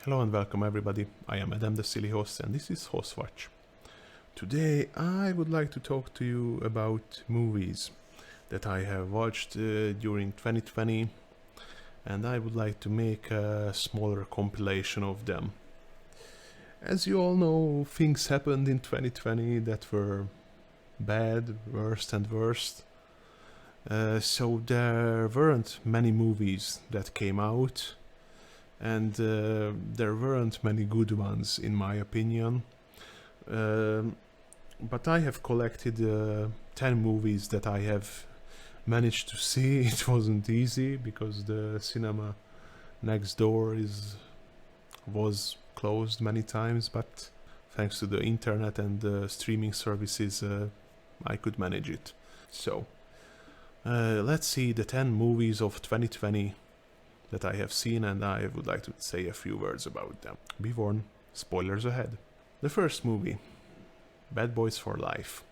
Hello and welcome everybody, I am Adam the Silly Host and this is Host Watch. Today I would like to talk to you about movies that I have watched during 2020, and I would like to make a smaller compilation of them. As you all know, things happened in 2020 that were bad, worst and worst. So there weren't many movies that came out, and there weren't many good ones in my opinion. But I have collected 10 movies that I have managed to see. It wasn't easy because the cinema next door was closed many times, but thanks to the internet and the streaming services I could manage it. So let's see the 10 movies of 2020 that I have seen, and I would like to say a few words about them. Be warned, spoilers ahead. The first movie, Bad Boys for Life.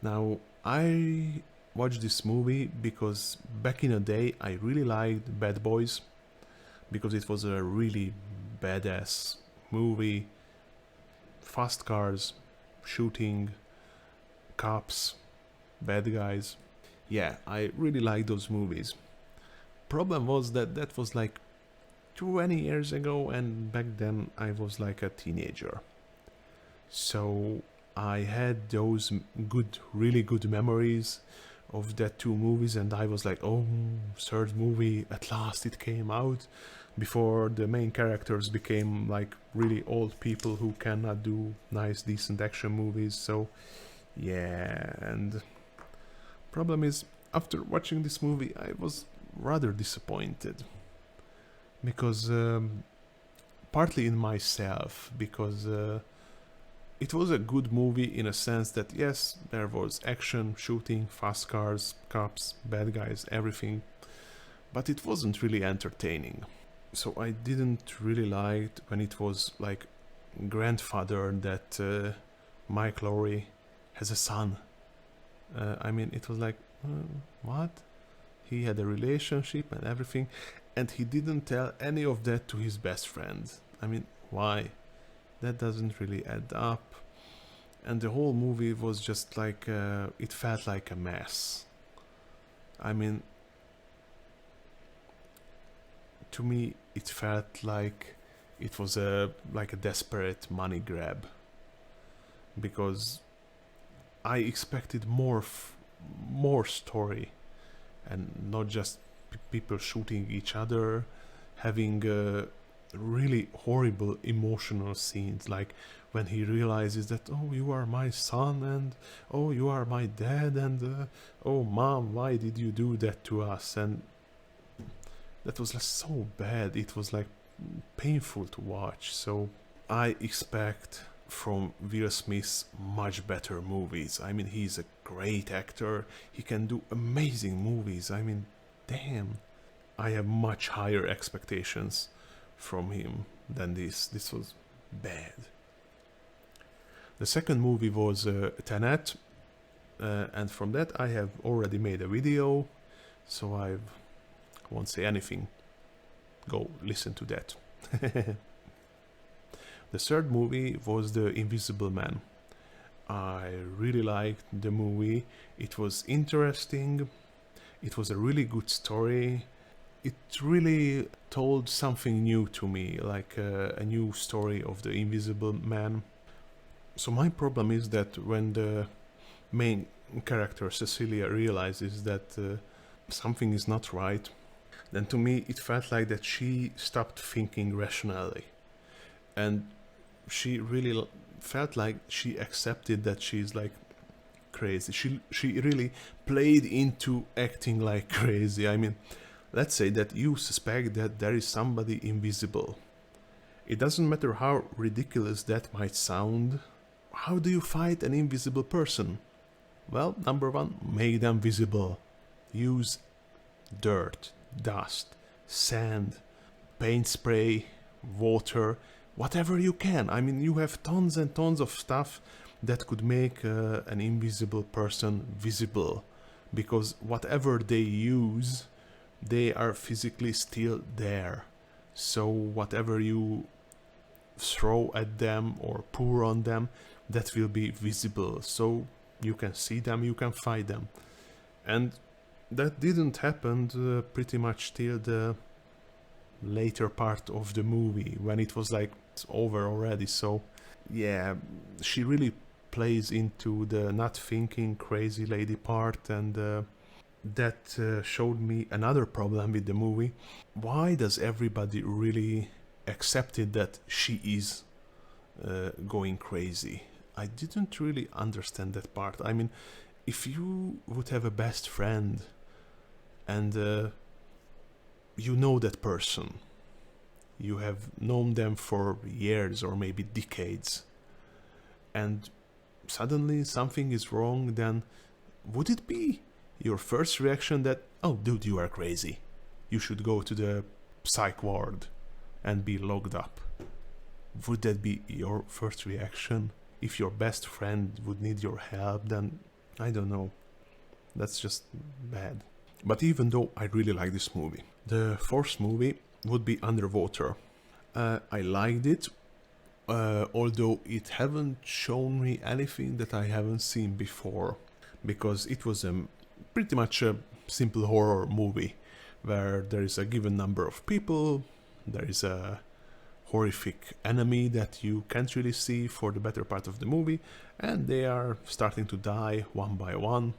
Now, I watched this movie because back in the day I really liked Bad Boys, because it was a really badass movie. Fast cars, shooting, cops, bad guys. Yeah, I really liked those movies. Problem was that was like 20 years ago, and back then I was like a teenager. So I had those really good memories of that two movies, and I was like, oh, third movie, at last it came out, before the main characters became like really old people who cannot do nice, decent action movies. So yeah, and problem is, after watching this movie I was rather disappointed, because partly in myself, because it was a good movie in a sense that yes, there was action, shooting, fast cars, cops, bad guys, everything, but it wasn't really entertaining. So I didn't really like when it was like grandfather that Mike Lowry has a son. I mean, it was like, what? He had a relationship and everything, and he didn't tell any of that to his best friend. I mean, why? That doesn't really add up. And the whole movie was just like, it felt like a mess. I mean, to me it felt like it was like a desperate money grab, because I expected more story, and not just people shooting each other, having really horrible emotional scenes, like when he realizes that, oh, you are my son, and oh, you are my dad, and oh, mom, why did you do that to us? And that was like so bad, it was like painful to watch. So I expect from Will Smith much better movies. I mean, he's a great actor, he can do amazing movies. I mean, damn, I have much higher expectations from him than this. This was bad. The second movie was Tenet, and from that I have already made a video, so I won't say anything. Go listen to that. The third movie was The Invisible Man. I really liked the movie. It was interesting. It was a really good story. It really told something new to me, like a new story of the Invisible Man. So my problem is that when the main character Cecilia realizes that something is not right, then to me it felt like that she stopped thinking rationally, and she really felt like she accepted that she's like crazy. She really played into acting like crazy. I mean, let's say that you suspect that there is somebody invisible. It doesn't matter how ridiculous that might sound. How do you fight an invisible person? Well, number one, make them visible. Use dirt, dust, sand, paint spray, water, whatever you can. I mean, you have tons and tons of stuff that could make an invisible person visible, because whatever they use, they are physically still there. so whatever you throw at them or pour on them, that will be visible, so you can see them, you can fight them. And that didn't happen pretty much till the later part of the movie, when it was like it's over already. So yeah, she really plays into the not thinking crazy lady part, and that showed me another problem with the movie. Why does everybody really accept it that she is going crazy? I didn't really understand that part. I mean, if you would have a best friend and you know that person, you have known them for years or maybe decades, and suddenly something is wrong, then would it be your first reaction that, oh dude, you are crazy, you should go to the psych ward and be locked up? Would that be your first reaction? If your best friend would need your help, then I don't know, that's just bad. But even though I really like this movie, the fourth movie would be Underwater. I liked it, although it haven't shown me anything that I haven't seen before, because it was pretty much a simple horror movie where there is a given number of people, there is a horrific enemy that you can't really see for the better part of the movie, and they are starting to die one by one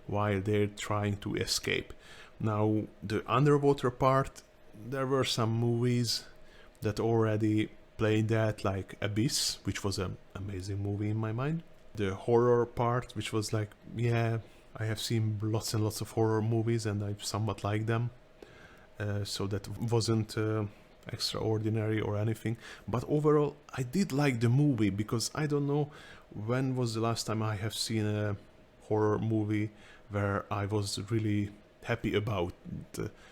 while they're trying to escape. Now, the underwater part, there were some movies that already played that, like Abyss, which was an amazing movie in my mind. The horror part, which was like, yeah, I have seen lots and lots of horror movies and I somewhat like them. So that wasn't extraordinary or anything. But overall, I did like the movie, because I don't know when was the last time I have seen a horror movie where I was really happy about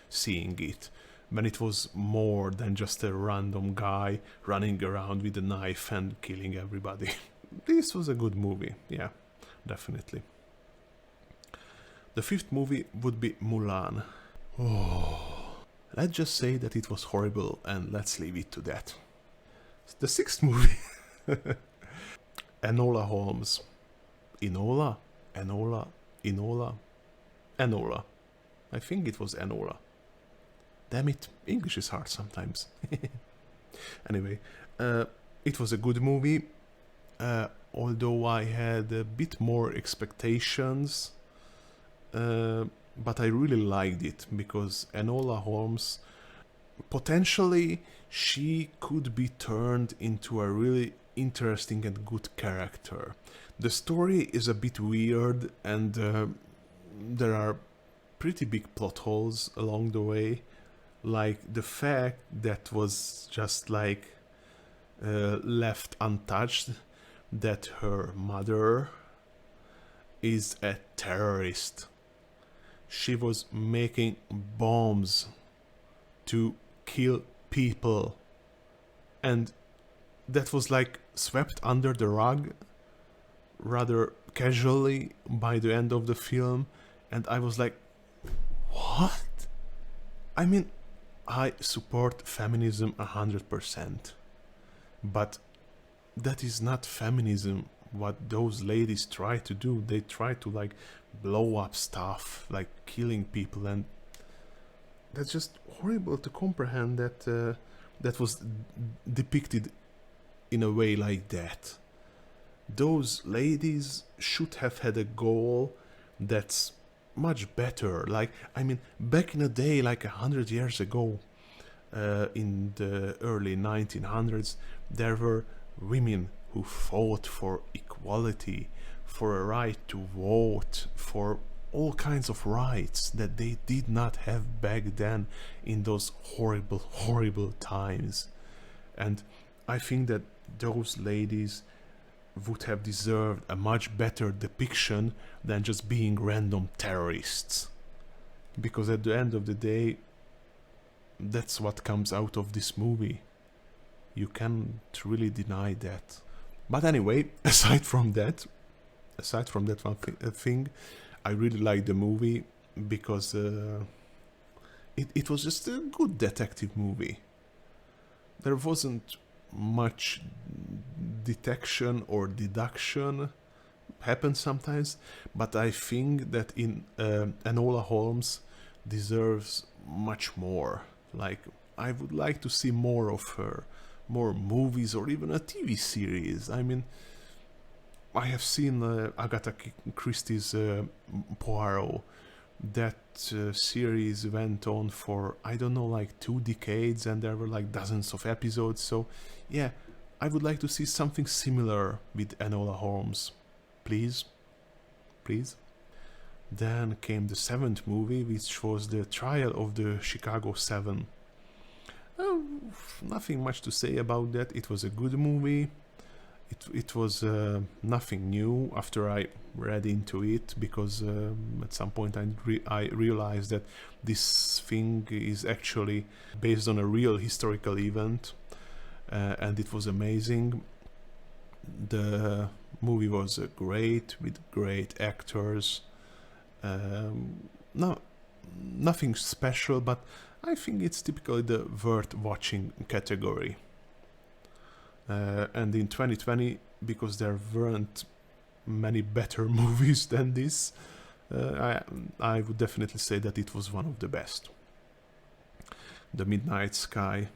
seeing it, when it was more than just a random guy running around with a knife and killing everybody. This was a good movie, yeah, definitely. The fifth movie would be Mulan. Oh, let's just say that it was horrible and let's leave it to that. The sixth movie, Enola Holmes. Enola? Enola? Enola? Enola. I think it was Enola. Damn it, English is hard sometimes. Anyway, it was a good movie, although I had a bit more expectations, but I really liked it, because Enola Holmes, potentially, she could be turned into a really interesting and good character. The story is a bit weird, and there are pretty big plot holes along the way, like the fact that was just like left untouched that her mother is a terrorist. She was making bombs to kill people, and that was like swept under the rug rather casually by the end of the film, and I was like, what? I mean, I support feminism 100%, but that is not feminism. What those ladies try to do, they try to like blow up stuff, like killing people, and that's just horrible to comprehend that that was depicted in a way like that. Those ladies should have had a goal that's much better. Like, I mean, back in the day, like 100 years ago, in the early 1900s, there were women who fought for equality, for a right to vote, for all kinds of rights that they did not have back then in those horrible, horrible times. And I think that those ladies would have deserved a much better depiction than just being random terrorists. Because at the end of the day, that's what comes out of this movie. You can't really deny that. But anyway, aside from that one thing, I really liked the movie because it was just a good detective movie. there wasn't much detection or deduction happen sometimes, but I think that in Enola Holmes deserves much more. Like, I would like to see more of her, more movies or even a TV series. I mean, I have seen Agatha Christie's Poirot. That series went on for, I don't know, like 2 decades, and there were like dozens of episodes. So yeah, I would like to see something similar with Enola Holmes. Please, please. Then came the 7th movie, which was the Trial of the Chicago 7. Oh, nothing much to say about that. It was a good movie. It was nothing new after I read into it, because at some point I realized that this thing is actually based on a real historical event, and it was amazing. The movie was great, with great actors. No, nothing special, but I think it's typically the worth watching category. And in 2020, because there weren't many better movies than this, I would definitely say that it was one of the best. The Midnight Sky.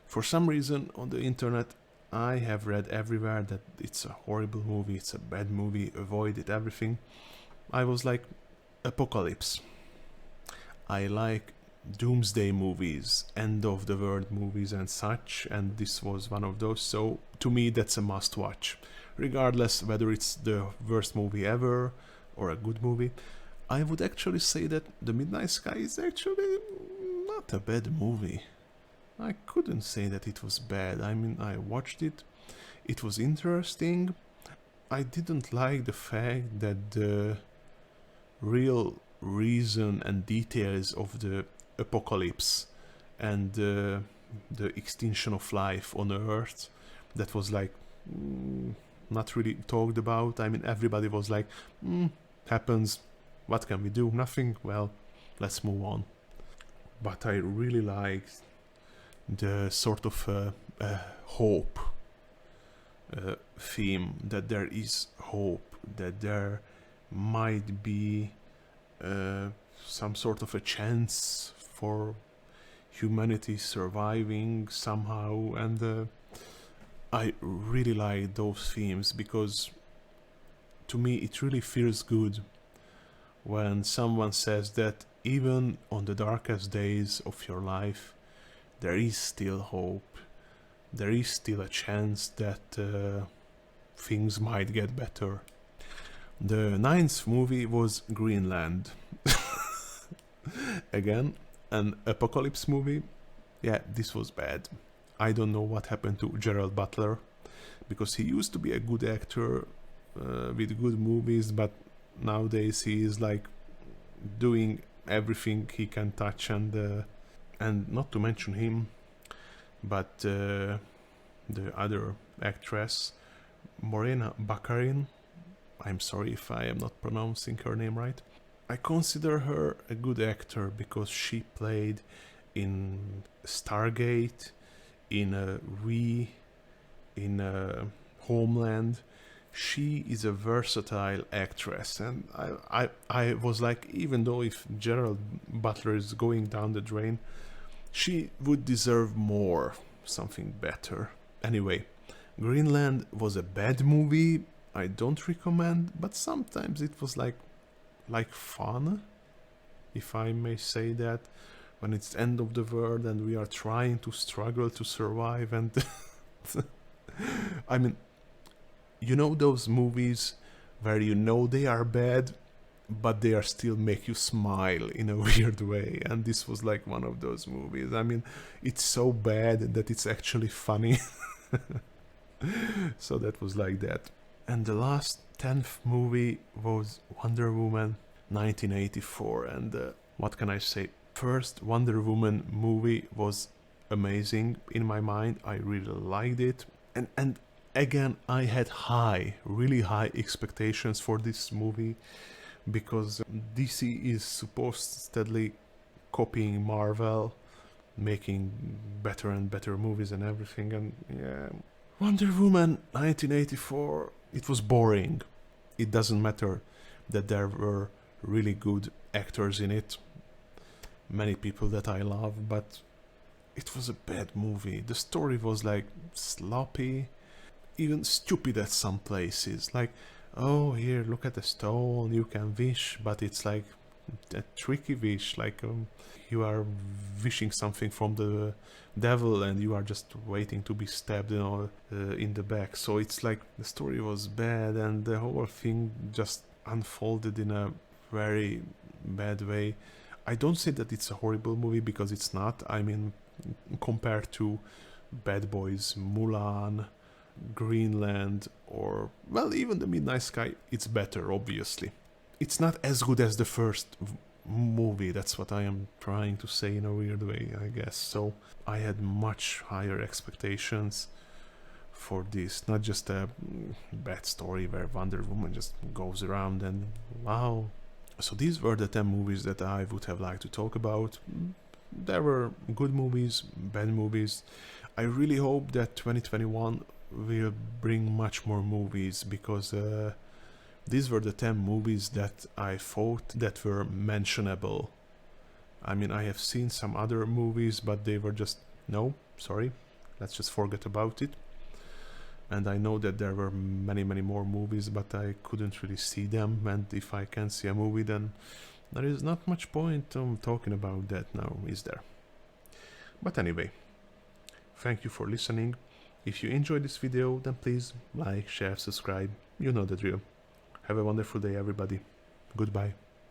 For some reason on the internet, I have read everywhere that it's a horrible movie, it's a bad movie, avoid it, everything. I was like, apocalypse. I like doomsday movies, end of the world movies and such, and this was one of those. So to me, that's a must watch, regardless whether it's the worst movie ever or a good movie. I would actually say that The Midnight Sky is actually not a bad movie. I couldn't say that it was bad. I mean, I watched it, it was interesting. I didn't like the fact that the real reason and details of the apocalypse and the extinction of life on Earth, that was like not really talked about. I mean, everybody was like, happens, what can we do? Nothing, well, let's move on. But I really liked the sort of hope theme, that there is hope, that there might be some sort of a chance for humanity surviving somehow. And I really like those themes, because to me it really feels good when someone says that even on the darkest days of your life there is still hope, there is still a chance that things might get better. The 9th movie was Greenland. Again, an apocalypse movie. Yeah, this was bad. I don't know what happened to Gerald Butler, because he used to be a good actor with good movies, but nowadays he is like doing everything he can touch, and not to mention him, but the other actress, Morena Baccarin. I'm sorry if I am not pronouncing her name right. I consider her a good actor because she played in Stargate, in Homeland. She is a versatile actress, and I was like, even though if Gerald Butler is going down the drain, she would deserve more, something better. Anyway, Greenland was a bad movie. I don't recommend, but sometimes it was like fun, if I may say that, when it's end of the world and we are trying to struggle to survive. And I mean, you know those movies where you know they are bad but they are still make you smile in a weird way, and this was like one of those movies. I mean, it's so bad that it's actually funny. So that was like that. And the last 10th movie was Wonder Woman 1984, and what can I say? First Wonder Woman movie was amazing in my mind. I really liked it, and again I had really high expectations for this movie, because DC is supposedly copying Marvel, making better and better movies and everything. And yeah, Wonder Woman 1984, it was boring. It doesn't matter that there were really good actors in it, many people that I love, but it was a bad movie. The story was like sloppy, even stupid at some places. Like, oh, here, look at the stone, you can wish, but it's like a tricky wish, like you are wishing something from the devil and you are just waiting to be stabbed, in the back. So it's like the story was bad and the whole thing just unfolded in a very bad way. I don't say that it's a horrible movie, because it's not. I mean, compared to Bad Boys, Mulan, Greenland, or, well, even The Midnight Sky, it's better, obviously. It's not as good as the first movie, that's what I am trying to say in a weird way, I guess. So I had much higher expectations for this, not just a bad story where Wonder Woman just goes around and wow. So these were the 10 movies that I would have liked to talk about. There were good movies, bad movies. I really hope that 2021 will bring much more movies, because these were the 10 movies that I thought that were mentionable. I mean, I have seen some other movies, but they were just, no, sorry, let's just forget about it. And I know that there were many more movies, but I couldn't really see them, and if I can see a movie, then there is not much point talking about that now, is there? But anyway, thank you for listening. If you enjoyed this video, then please like, share, subscribe, you know the drill. Have a wonderful day, everybody. Goodbye.